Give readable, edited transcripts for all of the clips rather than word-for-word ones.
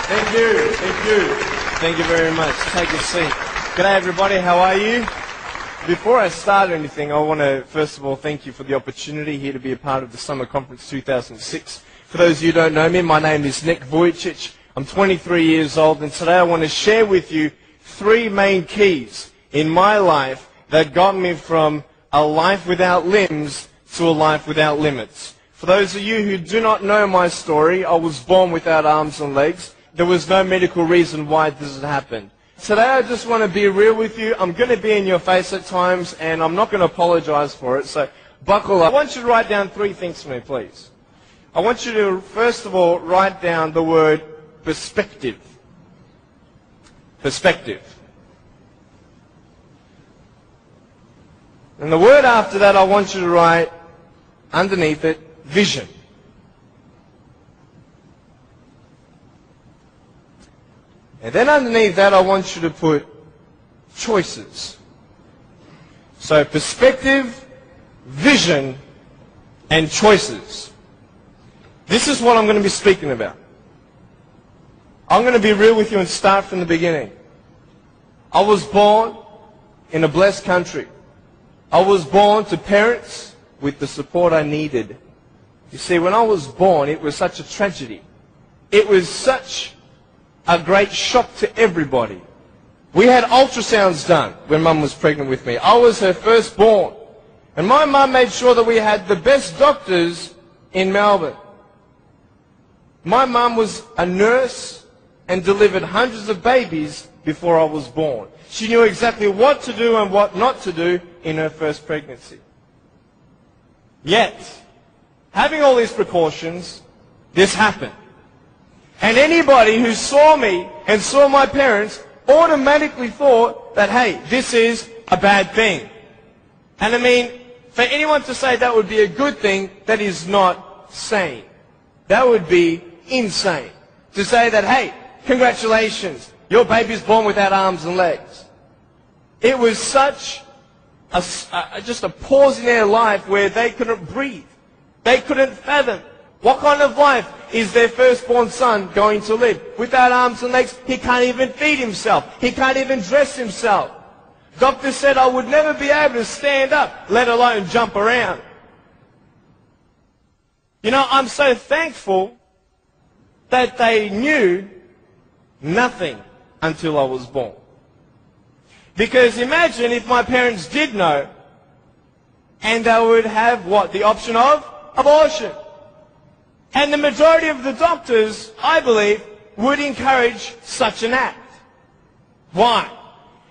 Thank you, thank you. Thank you very much. Take a seat. G'day everybody, how are you? Before I start anything, I want to first of all thank you for the opportunity here to be a part of the Summer Conference 2006. For those of you who don't know me, my name is Nick Vujicic. I'm 23 years old, and today I want to share with you three main keys in my life that got me from a life without limbs to a life without limits. For those of you who do not know my story, I was born without arms and legs. There was no medical reason why this had happened. Today I just want to be real with you. I'm going to be in your face at times, and I'm not going to apologize for it, so buckle up. I want you to write down three things for me, please. I want you to, first of all, write down the word perspective. Perspective. And the word after that, I want you to write underneath it, vision. And then underneath that, I want you to put choices. So perspective, vision, and choices. This is what I'm going to be speaking about. I'm going to be real with you and start from the beginning. I was born in a blessed country. I was born to parents with the support I needed. You see, when I was born, it was such a tragedy. It was such a great shock to everybody. We had ultrasounds done when Mum was pregnant with me. I was her firstborn. And my mum made sure that we had the best doctors in Melbourne. My mum was a nurse and delivered hundreds of babies before I was born. She knew exactly what to do and what not to do in her first pregnancy. Yet, having all these precautions, this happened. And anybody who saw me and saw my parents automatically thought that, hey, this is a bad thing. And I mean, for anyone to say that would be a good thing, that is not sane. That would be insane. To say that, hey, congratulations, your baby's born without arms and legs. It was such just a pause in their life where they couldn't breathe. They couldn't fathom. What kind of life is their firstborn son going to live? Without arms and legs, he can't even feed himself. He can't even dress himself. Doctor said I would never be able to stand up, let alone jump around. You know, I'm so thankful that they knew nothing until I was born. Because imagine if my parents did know, and they would have what? The option of abortion. And the majority of the doctors, I believe, would encourage such an act. Why?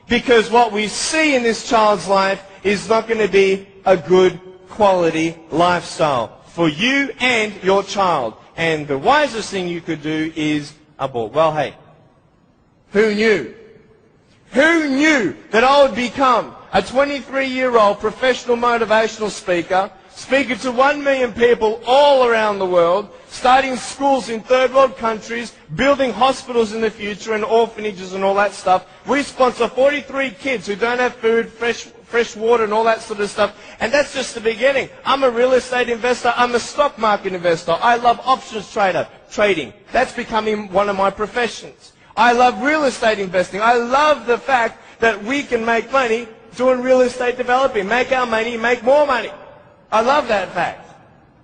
Because what we see in this child's life is not going to be a good quality lifestyle for you and your child. And the wisest thing you could do is abort. Well, hey, who knew? Who knew that I would become a 23-year-old professional motivational speaker, speaking to 1 million people all around the world, starting schools in third world countries, building hospitals in the future and orphanages and all that stuff. We sponsor 43 kids who don't have food, fresh water and all that sort of stuff. And that's just the beginning. I'm a real estate investor. I'm a stock market investor. I love options trading. That's becoming one of my professions. I love real estate investing. I love the fact that we can make money doing real estate developing. Make our money, make more money. I love that fact.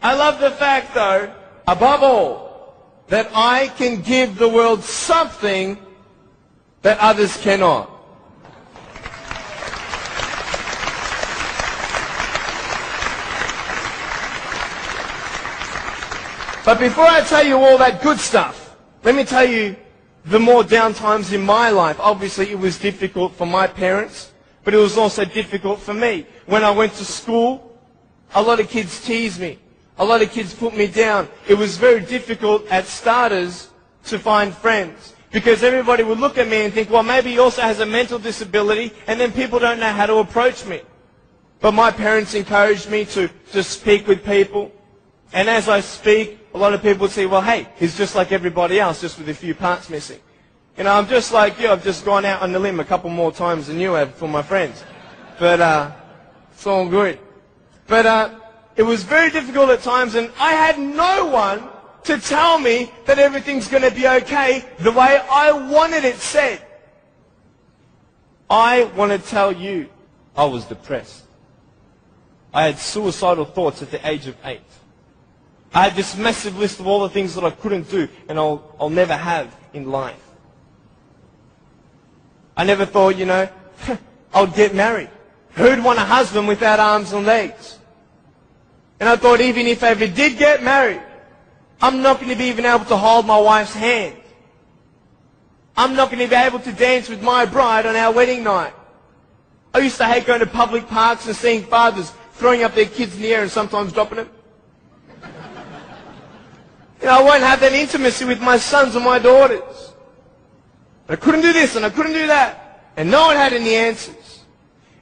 I love the fact, though, above all, that I can give the world something that others cannot. But before I tell you all that good stuff, let me tell you the more down times in my life. Obviously, it was difficult for my parents, but it was also difficult for me. When I went to school, a lot of kids teased me. A lot of kids put me down. It was very difficult at starters to find friends because everybody would look at me and think, well, maybe he also has a mental disability, and then people don't know how to approach me. But my parents encouraged me to speak with people. And as I speak, a lot of people would say, well, hey, he's just like everybody else, just with a few parts missing. You know, I'm just like you. I've just gone out on the limb a couple more times than you have for my friends. But it's all good. But it was very difficult at times, and I had no one to tell me that everything's going to be okay the way I wanted it said. I want to tell you, I was depressed. I had suicidal thoughts at the age of 8. I had this massive list of all the things that I couldn't do and I'll never have in life. I never thought, I'll get married. Who'd want a husband without arms and legs? And I thought even if I ever did get married, I'm not going to be even able to hold my wife's hand. I'm not going to be able to dance with my bride on our wedding night. I used to hate going to public parks and seeing fathers throwing up their kids in the air and sometimes dropping them. I won't have that intimacy with my sons and my daughters. And I couldn't do this and I couldn't do that. And no one had any answers.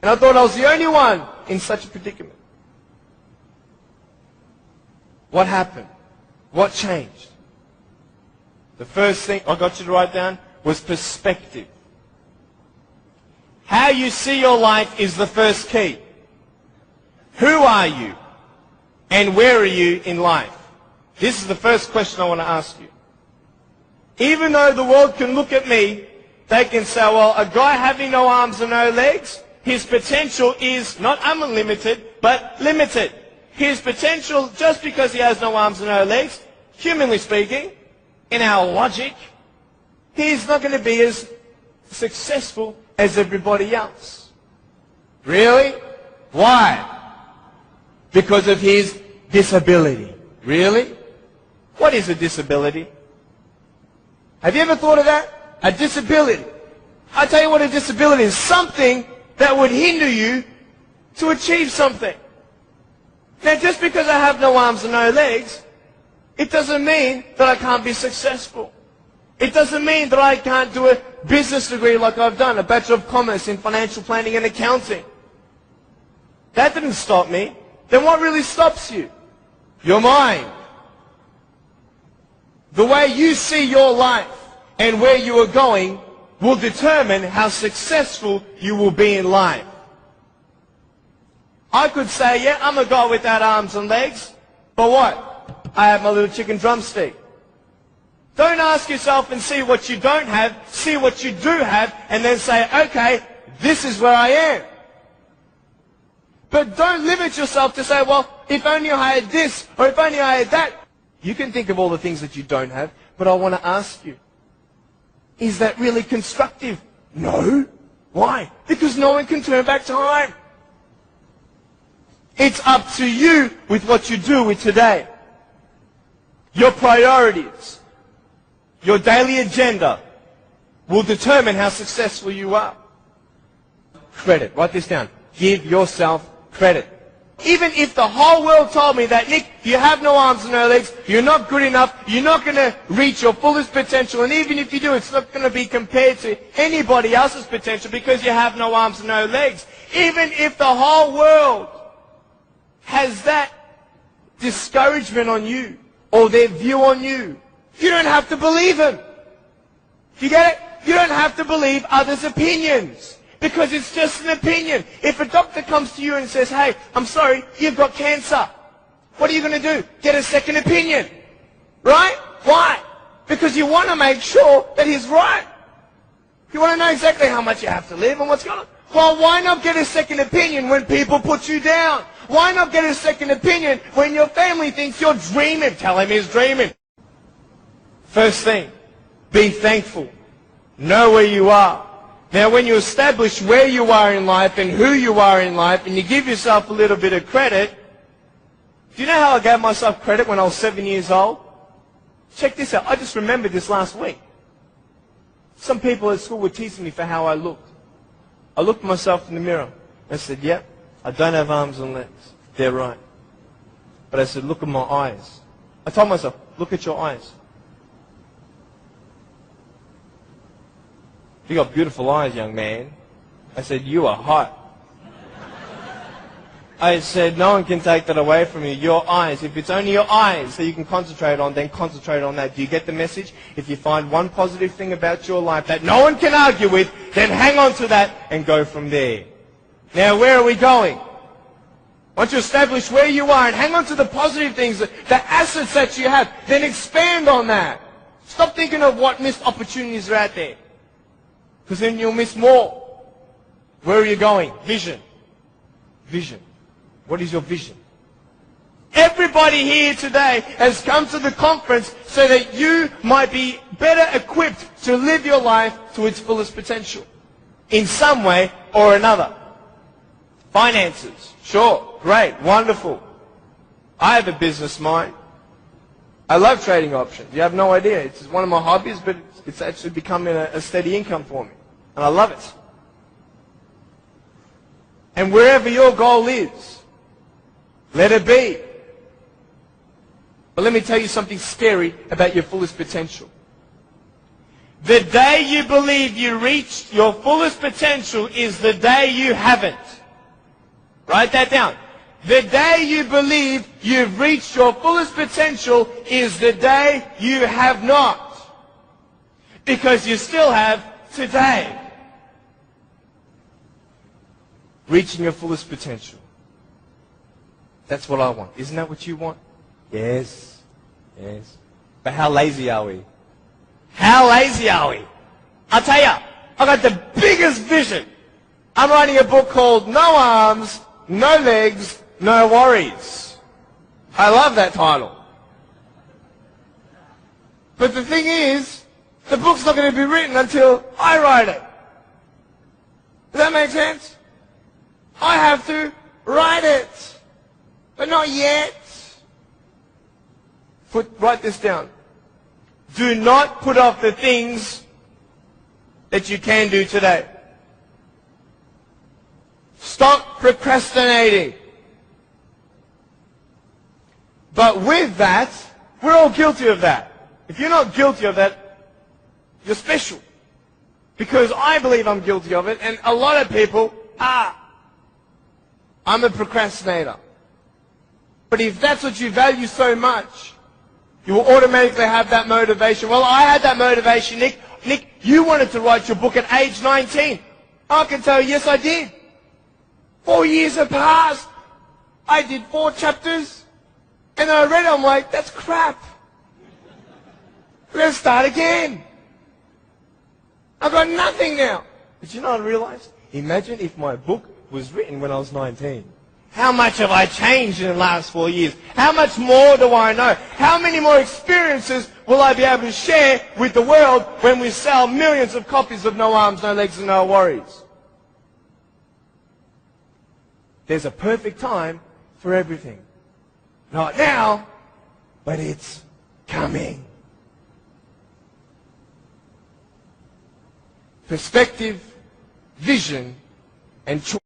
And I thought I was the only one in such a predicament. What happened? What changed? The first thing I got you to write down was perspective. How you see your life is the first key. Who are you? And where are you in life? This is the first question I want to ask you. Even though the world can look at me, they can say, well, a guy having no arms and no legs, his potential is not unlimited, but limited. His potential, just because he has no arms and no legs, humanly speaking, in our logic, he's not going to be as successful as everybody else. Really? Why? Because of his disability. Really? What is a disability? Have you ever thought of that? A disability. I'll tell you what a disability is. Something that would hinder you to achieve something. Now, just because I have no arms and no legs, it doesn't mean that I can't be successful. It doesn't mean that I can't do a business degree like I've done, a Bachelor of Commerce in Financial Planning and Accounting. That didn't stop me. Then what really stops you? Your mind. The way you see your life and where you are going will determine how successful you will be in life. I could say, yeah, I'm a guy without arms and legs, but what? I have my little chicken drumstick. Don't ask yourself and see what you don't have, see what you do have, and then say, okay, this is where I am. But don't limit yourself to say, well, if only I had this, or if only I had that. You can think of all the things that you don't have, but I want to ask you, is that really constructive? No. Why? Because no one can turn back time. It's up to you with what you do with today. Your priorities, your daily agenda will determine how successful you are. Credit. Write this down. Give yourself credit. Even if the whole world told me that, Nick, you have no arms and no legs, you're not good enough, you're not going to reach your fullest potential, and even if you do, it's not going to be compared to anybody else's potential because you have no arms and no legs. Even if the whole world has that discouragement on you or their view on you, you don't have to believe them. You get it? You don't have to believe others' opinions. Because it's just an opinion. If a doctor comes to you and says, hey, I'm sorry, you've got cancer. What are you going to do? Get a second opinion. Right? Why? Because you want to make sure that he's right. You want to know exactly how much you have to live and what's going on. Well, why not get a second opinion when people put you down? Why not get a second opinion when your family thinks you're dreaming? Tell him he's dreaming. First thing, be thankful. Know where you are. Now, when you establish where you are in life and who you are in life, and you give yourself a little bit of credit, do you know how I gave myself credit when I was 7 years old? Check this out. I just remembered this last week. Some people at school were teasing me for how I looked. I looked at myself in the mirror. I said, yep, I don't have arms and legs. They're right. But I said, look at my eyes. I told myself, look at your eyes. You got beautiful eyes, young man. I said, you are hot. I said, no one can take that away from you. Your eyes. If it's only your eyes that you can concentrate on, then concentrate on that. Do you get the message? If you find one positive thing about your life that no one can argue with, then hang on to that and go from there. Now, where are we going? Once you establish where you are and hang on to the positive things, the assets that you have, then expand on that. Stop thinking of what missed opportunities are out there. Because then you'll miss more. Where are you going? Vision. Vision. What is your vision? Everybody here today has come to the conference so that you might be better equipped to live your life to its fullest potential. In some way or another. Finances. Sure. Great. Wonderful. I have a business mind. I love trading options. You have no idea. It's one of my hobbies, but it's actually becoming a steady income for me. And I love it. And wherever your goal is, let it be. But let me tell you something scary about your fullest potential. The day you believe you reached your fullest potential is the day you haven't. Write that down. The day you believe you've reached your fullest potential is the day you have not. Because you still have today. Reaching your fullest potential. That's what I want. Isn't that what you want? Yes. Yes. But how lazy are we? How lazy are we? I'll tell you, I got the biggest vision. I'm writing a book called No Arms, No Legs, No Worries. I love that title. But the thing is, the book's not going to be written until I write it. Does that make sense? I have to write it. But not yet. Write this down. Do not put off the things that you can do today. Stop procrastinating. But with that, we're all guilty of that. If you're not guilty of that, you're special. Because I believe I'm guilty of it, and a lot of people are. I'm a procrastinator. But if that's what you value so much, you will automatically have that motivation. Well, I had that motivation, Nick. Nick, you wanted to write your book at age 19. I can tell you, yes, I did. 4 years have passed. I did 4 chapters. And then I read it, I'm like, that's crap. We're going to start again. I've got nothing now. But you know what I realized? Imagine if my book was written when I was 19. How much have I changed in the last 4 years? How much more do I know? How many more experiences will I be able to share with the world when we sell millions of copies of No Arms, No Legs, and No Worries? There's a perfect time for everything. Not now, but it's coming. Perspective, vision, and choice.